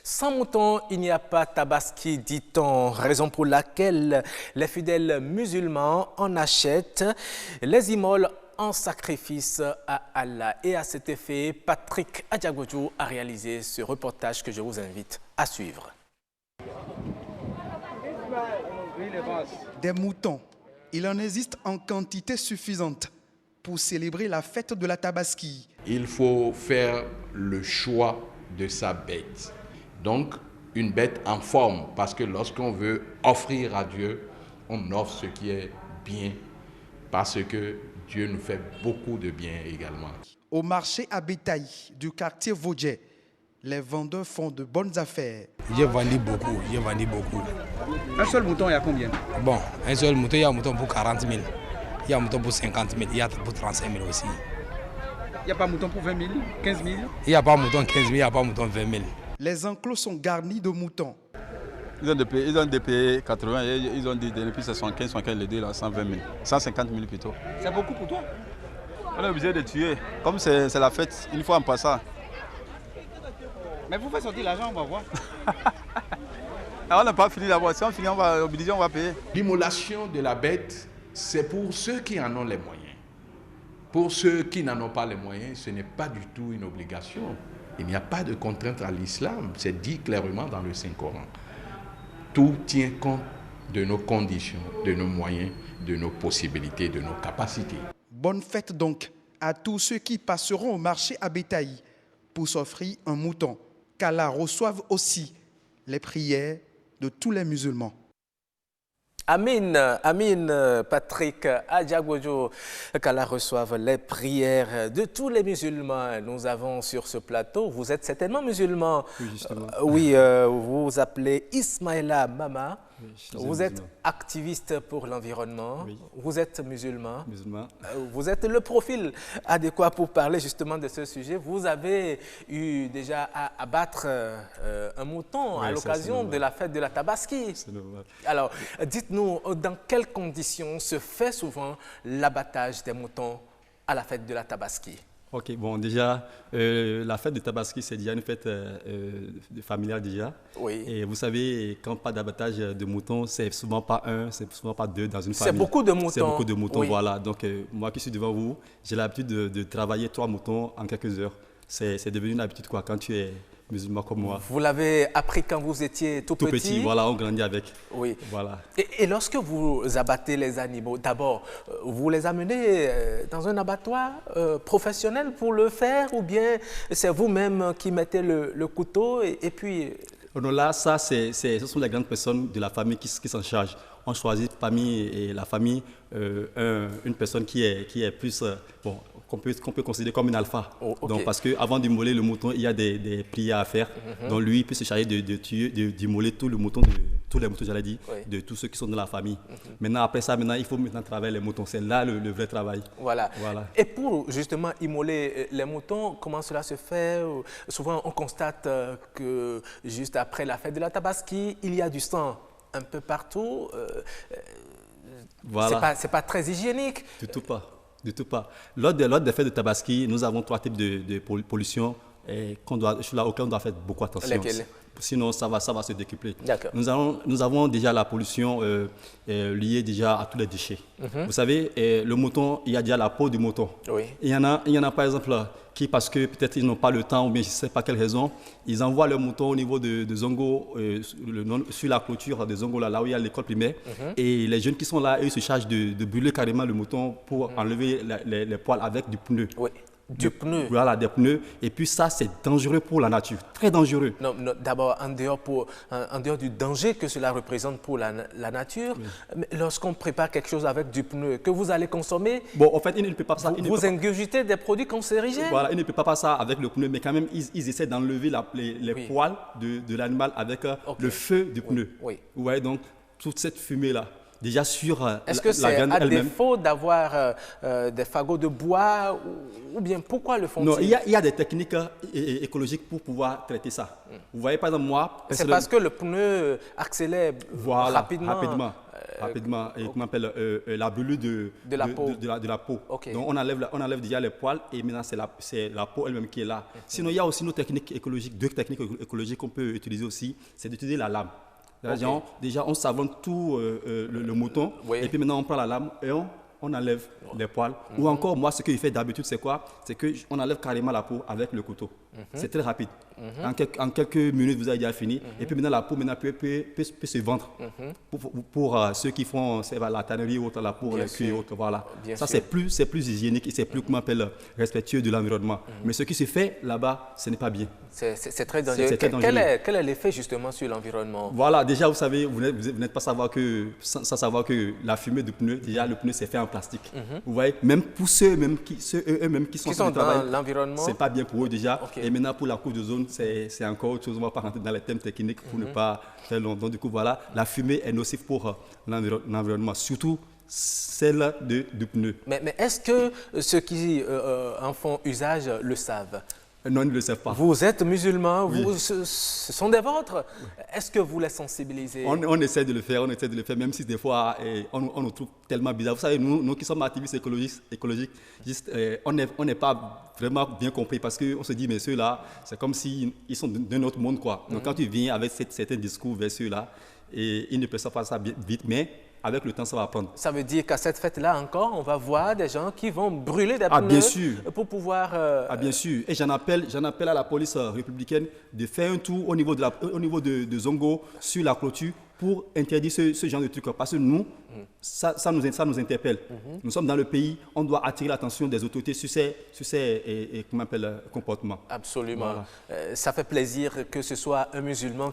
Sans mouton, il n'y a pas tabaski, dit-on, raison pour laquelle les fidèles musulmans en achètent, les immolent en sacrifice à Allah. Et à cet effet, Patrick Adjagodjou a réalisé ce reportage que je vous invite à suivre. Des moutons, il en existe en quantité suffisante pour célébrer la fête de la Tabaski. Il faut faire le choix de sa bête. Donc, une bête en forme, parce que lorsqu'on veut offrir à Dieu, on offre ce qui est bien, parce que Dieu nous fait beaucoup de bien également. Au marché à bétail du quartier Vaudjet, les vendeurs font de bonnes affaires. J'ai vendu beaucoup, Un seul mouton, il y a combien? Bon, un seul mouton, il y a un mouton pour 40 000, il y a un mouton pour 50 000, il y a pour 35 000 aussi. Il n'y a pas mouton pour 20 000, 15 000? Il n'y a pas mouton 15 000, il n'y a pas mouton 20 000. Les enclos sont garnis de moutons. Ils ont dépayé 80, ils ont dit depuis 75, 75 les deux, là, 120 000, 150 000 plutôt. C'est beaucoup pour toi? On est obligé de tuer. Comme c'est la fête, une fois en passant. Mais vous faites sortir l'argent, on va voir. Alors, on n'a pas fini d'abord. Si on finit, on va payer. L'immolation de la bête, c'est pour ceux qui en ont les moyens. Pour ceux qui n'en ont pas les moyens, ce n'est pas du tout une obligation. Il n'y a pas de contrainte à l'islam. C'est dit clairement dans le Saint-Coran. Tout tient compte de nos conditions, de nos moyens, de nos possibilités, de nos capacités. Bonne fête donc à tous ceux qui passeront au marché à bétail pour s'offrir un mouton, qu'Allah reçoive aussi les prières de tous les musulmans. Amin, Patrick Adjagodjou, qu'Allah reçoive les prières de tous les musulmans. Nous avons sur ce plateau, vous êtes certainement musulman. Oui, justement. Oui, vous vous appelez Ismaïla Mama. Oui, vous êtes activiste pour l'environnement. Oui. Vous êtes musulman. Musulman. Vous êtes le profil adéquat pour parler justement de ce sujet. Vous avez eu déjà à abattre un mouton à l'occasion de la fête de la Tabaski. C'est normal. Alors, dites-nous, dans quelles conditions se fait souvent l'abattage des moutons à la fête de la Tabaski? Ok, bon, déjà, la fête de Tabaski, c'est déjà une fête familiale déjà. Oui. Et vous savez, quand pas d'abattage de moutons, c'est souvent pas un, c'est souvent pas deux dans une famille. C'est beaucoup de moutons. C'est beaucoup de moutons, oui. Voilà. Donc, moi qui suis devant vous, j'ai l'habitude de travailler 3 moutons en quelques heures. C'est devenu une habitude, quoi, quand tu es musulman comme moi. Vous l'avez appris quand vous étiez tout petit? Tout petit, voilà, on grandit avec. Oui. Voilà. Et lorsque vous abattez les animaux, d'abord, vous les amenez dans un abattoir professionnel pour le faire, ou bien c'est vous-même qui mettez le couteau et puis... Non, là, ça, ce sont les grandes personnes de la famille qui s'en chargent. On choisit parmi la famille une personne qui est plus, bon, qu'on peut considérer comme une alpha. Oh, okay. Donc, parce qu'avant d'immoler le mouton, il y a des prières à faire. Donc, lui, il peut se charger d'immoler tout le mouton, tous les moutons, j'allais dire, de tous ceux qui sont dans la famille. Maintenant, après ça, il faut maintenant travailler les moutons. C'est là le vrai travail. Voilà. Et pour justement immoler les moutons, comment cela se fait? Souvent, on constate que juste après la fête de la Tabaski, il y a du sang un peu partout. Voilà. C'est pas très hygiénique. Du tout pas. Du tout pas. Lors des fêtes de Tabaski, nous avons 3 types de pollution auxquelles on doit faire beaucoup attention. Lesquelles? Sinon, ça va se décupler. Nous avons déjà la pollution liée déjà à tous les déchets. Vous savez, le mouton, il y a déjà la peau du mouton. Oui. Il y en a par exemple qui, parce que peut-être ils n'ont pas le temps ou bien je ne sais pas quelle raison, ils envoient le mouton au niveau de Zongo, sur la clôture de Zongo, là où il y a l'école primaire. Et les jeunes qui sont là, eux, se chargent de brûler carrément le mouton pour enlever les poils avec du pneu. Oui. Du pneu. Voilà, des pneus. Et puis ça, c'est dangereux pour la nature, très dangereux. Non, d'abord, en dehors du danger que cela représente pour la nature, lorsqu'on prépare quelque chose avec du pneu que vous allez consommer, bon, en fait, il ne peut pas ça. Vous ingurgitez des produits cancérigènes. Voilà, il ne peut pas ça avec le pneu, mais quand même, ils essaient d'enlever les poils de l'animal avec le feu du pneu. Oui. Vous voyez, donc, toute cette fumée-là. Déjà sur la graine elle-même. Est-ce que c'est à défaut d'avoir des fagots de bois ou bien pourquoi le font-ils? Non, il y a des techniques écologiques pour pouvoir traiter ça. Vous voyez, par exemple, moi... C'est parce que le pneu accélère rapidement rapidement, et qu'on appelle la brûlure de la peau. Okay. Donc on enlève déjà les poils et maintenant c'est la peau elle-même qui est là. Sinon il y a aussi nos techniques écologiques, deux techniques écologiques qu'on peut utiliser aussi, c'est d'utiliser la lame. Okay. Déjà on savonne tout le mouton et puis maintenant on prend la lame et on enlève les poils. Ou encore, moi, ce que je fais d'habitude, c'est quoi? C'est qu'on enlève carrément la peau avec le couteau. C'est très rapide. En quelques minutes, vous avez déjà fini. Et puis maintenant, la peau peut se vendre. Pour ceux qui font la tannerie, pour les cuirs, voilà. Ça, c'est plus hygiénique et c'est plus, comment on appelle, respectueux de l'environnement. Mais ce qui se fait là-bas, ce n'est pas bien. C'est très dangereux. Quel est l'effet justement sur l'environnement? Voilà, déjà, vous savez, vous n'êtes pas sans savoir que la fumée du pneu, déjà, le pneu, c'est fait en plastique. Vous voyez, même pour ceux eux-mêmes qui sont dans l'environnement, c'est pas bien pour eux déjà. Okay. Et maintenant, pour la couche de zone, c'est encore autre chose. On ne va pas rentrer dans les thèmes techniques pour ne pas faire long. Donc, du coup, voilà, la fumée est nocive pour l'environnement, surtout celle du pneu. Mais est-ce que ceux qui en font usage le savent? Non, ils ne le savent pas. Vous êtes musulman, ce sont des vôtres. Est-ce que vous les sensibilisez? On essaie de le faire, même si des fois on nous trouve tellement bizarre. Vous savez, nous qui sommes activistes écologiques, on n'est pas vraiment bien compris parce qu'on se dit, mais ceux-là, c'est comme s'ils sont d'un autre monde, quoi. Donc quand tu viens avec certains discours vers ceux-là, et ils ne peuvent pas ça vite, mais avec le temps, ça va prendre. Ça veut dire qu'à cette fête-là encore, on va voir des gens qui vont brûler des pneus bien sûr. Pour pouvoir... bien sûr. Et j'en appelle à la police républicaine de faire un tour au niveau de Zongo sur la clôture pour interdire ce genre de trucs. Parce que nous, ça nous interpelle. Nous sommes dans le pays, on doit attirer l'attention des autorités sur ces comportements. Absolument. Voilà. Ça fait plaisir que ce soit un musulman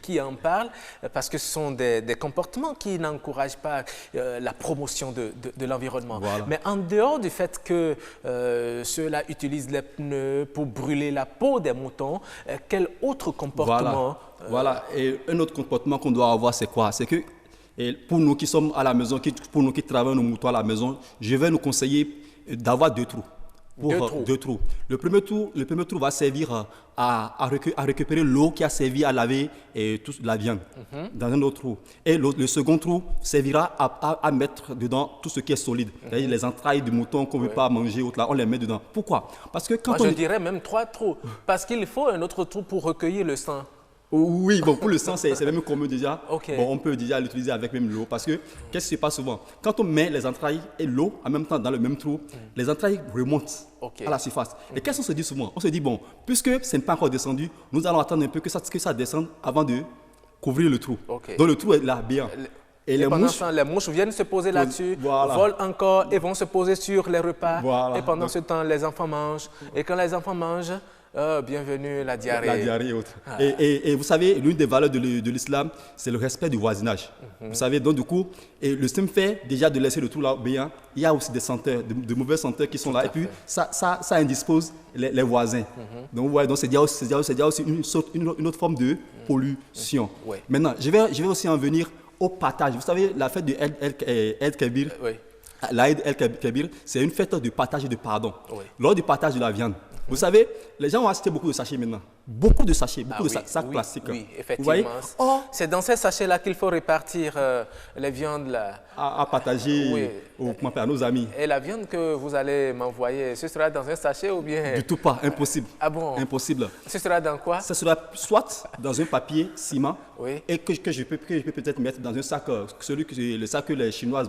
qui en parle, parce que ce sont des comportements qui n'encouragent pas la promotion de l'environnement. Voilà. Mais en dehors du fait que ceux-là utilisent les pneus pour brûler la peau des moutons, quel autre comportement Voilà. Et un autre comportement qu'on doit avoir, c'est quoi? C'est que pour nous qui sommes à la maison, pour nous qui travaillons nos moutons à la maison, je vais nous conseiller d'avoir deux trous. Deux trous. Le premier trou va servir à récupérer l'eau qui a servi à laver la viande dans un autre trou. Et le second trou servira à mettre dedans tout ce qui est solide. C'est-à-dire les entrailles du mouton qu'on ne veut pas manger, on les met dedans. Pourquoi? Parce que quand je dirais même 3 trous. Parce qu'il faut un autre trou pour recueillir le sang. Oui, bon, pour le sang, c'est même commun déjà. Okay. Bon, on peut déjà l'utiliser avec même l'eau parce que qu'est-ce qui se passe souvent? Quand on met les entrailles et l'eau en même temps dans le même trou, les entrailles remontent à la surface. Et qu'est-ce qu'on se dit souvent? On se dit, bon, puisque ce n'est pas encore descendu, nous allons attendre un peu que ça descende avant de couvrir le trou. Okay. Donc le trou est là, bien. Et les mouches viennent se poser là-dessus, volent encore et vont se poser sur les repas. Voilà. Et pendant ce temps, les enfants mangent. Et quand les enfants mangent, bienvenue la diarrhée. La diarrhée et autres. Et vous savez, l'une des valeurs de l'islam, c'est le respect du voisinage. Vous savez, donc du coup, et le simple fait déjà de laisser le trou là béant, il y a aussi des senteurs, de mauvais senteurs qui sont là. Et puis, ça indispose les voisins. Donc, ouais, donc c'est déjà aussi une autre forme de pollution. Maintenant, je vais aussi en venir au partage. Vous savez, la fête de El Kebir, l'Aïd El Kebir, c'est une fête de partage et de pardon. Lors du partage de la viande, vous savez, les gens ont acheté beaucoup de sachets maintenant. Beaucoup de sachets, beaucoup de sacs plastiques. Oui, effectivement. C'est dans ces sachets-là qu'il faut répartir les viandes là. À partager à nos amis. Et la viande que vous allez m'envoyer, ce sera dans un sachet ou bien? Du tout pas, impossible. Ah bon? Impossible. Ce sera dans quoi? Ce sera soit dans un papier ciment et que je peux peut-être mettre dans un sac, le sac que les Chinois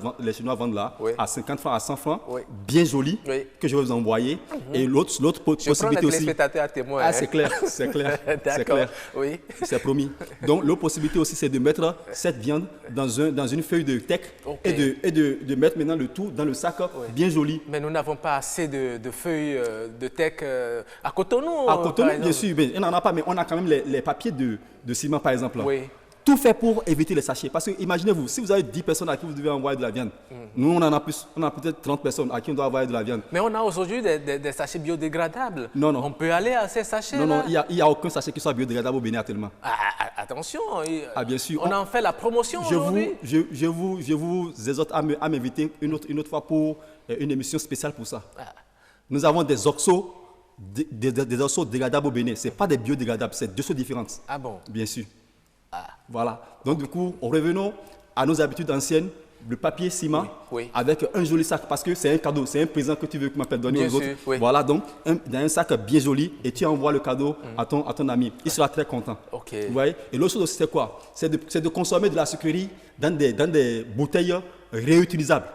vendent là, à 50 francs, à 100 francs, bien joli, que je vais vous envoyer. Et l'autre possibilité aussi. Je prends les téléspectateurs à témoin. Ah, c'est clair, c'est clair. C'est clair. Oui. C'est promis. Donc, l'autre possibilité aussi, c'est de mettre cette viande dans une feuille de teck et de mettre maintenant le tout dans le sac bien joli. Mais nous n'avons pas assez de feuilles de teck à Cotonou. À Cotonou, bien sûr. On n'en a pas, mais on a quand même les papiers de ciment, par exemple. Oui. Tout fait pour éviter les sachets. Parce que imaginez-vous, si vous avez 10 personnes à qui vous devez envoyer de la viande, nous on en a plus, on a peut-être 30 personnes à qui on doit envoyer de la viande. Mais on a aujourd'hui des sachets biodégradables. Non. On peut aller à ces sachets là. Non, il n'y a aucun sachet qui soit biodégradable au Bénin actuellement. Attention, bien sûr. On en fait la promotion aujourd'hui. Je vous exhorte à m'inviter une autre fois pour une émission spéciale pour ça. Nous avons des oxos, des oxos dégradables au Bénin. Ce n'est pas des biodégradables, c'est deux choses différentes. Ah bon? Bien sûr. Voilà. Donc du coup, revenons à nos habitudes anciennes, le papier ciment avec un joli sac parce que c'est un cadeau, c'est un présent que tu veux donner aux autres. Voilà, donc dans un sac bien joli et tu envoies le cadeau à ton ami. Il sera très content. Vous voyez? Et l'autre chose aussi, c'est quoi? C'est de consommer de la sucrerie dans des bouteilles réutilisables.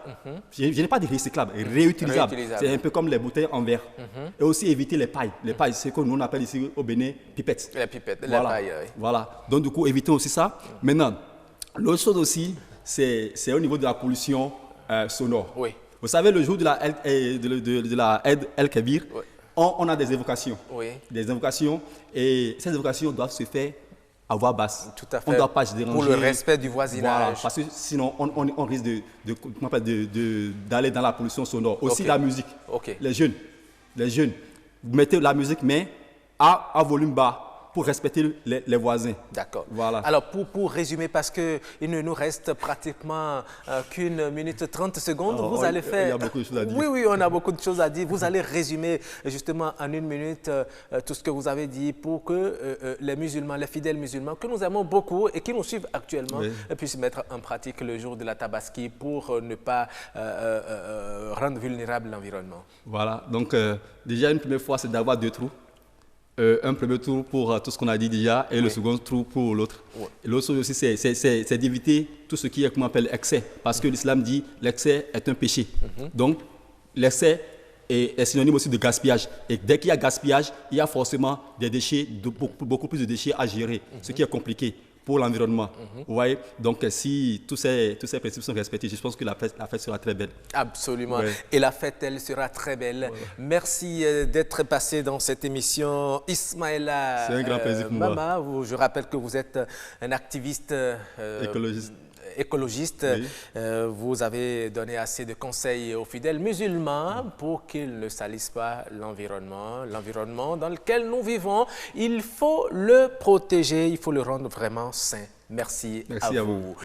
Je n'ai pas dit recyclables, réutilisables. C'est un peu comme les bouteilles en verre. Et aussi éviter les pailles. Les pailles, c'est ce que nous on appelle ici au Bénin pipettes. Les pipettes, voilà. La paille. Voilà. Donc du coup, évitons aussi ça. Maintenant, l'autre chose aussi, c'est au niveau de la pollution sonore. Vous savez, le jour de la Eid el-Kébir, on a des évocations. Des évocations, et ces évocations doivent se faire à voix basse. Tout à fait. On ne doit pas se déranger. Pour le respect du voisinage. Voilà, parce que sinon, on risque d'aller dans la pollution sonore. Aussi la musique. Les jeunes, vous mettez la musique, mais à volume bas, pour respecter les voisins. D'accord. Voilà. Alors, pour résumer, parce qu'il ne nous reste pratiquement qu'une minute 30 secondes, vous allez faire... Il y a beaucoup de choses à dire. Oui, on a beaucoup de choses à dire. Vous allez résumer justement en une minute tout ce que vous avez dit pour que les musulmans, les fidèles musulmans, que nous aimons beaucoup et qui nous suivent actuellement, puissent mettre en pratique le jour de la Tabaski pour ne pas rendre vulnérable l'environnement. Voilà. Donc, déjà, une première fois, c'est d'avoir 2 trous. Un premier tour pour tout ce qu'on a dit déjà et le second tour pour l'autre. Et l'autre chose aussi, c'est d'éviter tout ce qui est, comment on appelle, excès. Parce que l'islam dit l'excès est un péché. Donc, l'excès est synonyme aussi de gaspillage. Et dès qu'il y a gaspillage, il y a forcément des déchets, beaucoup plus de déchets à gérer, ce qui est compliqué pour l'environnement. Vous voyez? Donc, si tous ces principes sont respectés, je pense que la fête sera très belle. Absolument. Et la fête, elle sera très belle. Merci d'être passé dans cette émission. Ismaïla c'est un grand plaisir pour moi. Mama, je rappelle que vous êtes un activiste écologiste. Vous avez donné assez de conseils aux fidèles musulmans pour qu'ils ne salissent pas l'environnement. L'environnement dans lequel nous vivons, il faut le protéger, il faut le rendre vraiment sain. Merci à vous.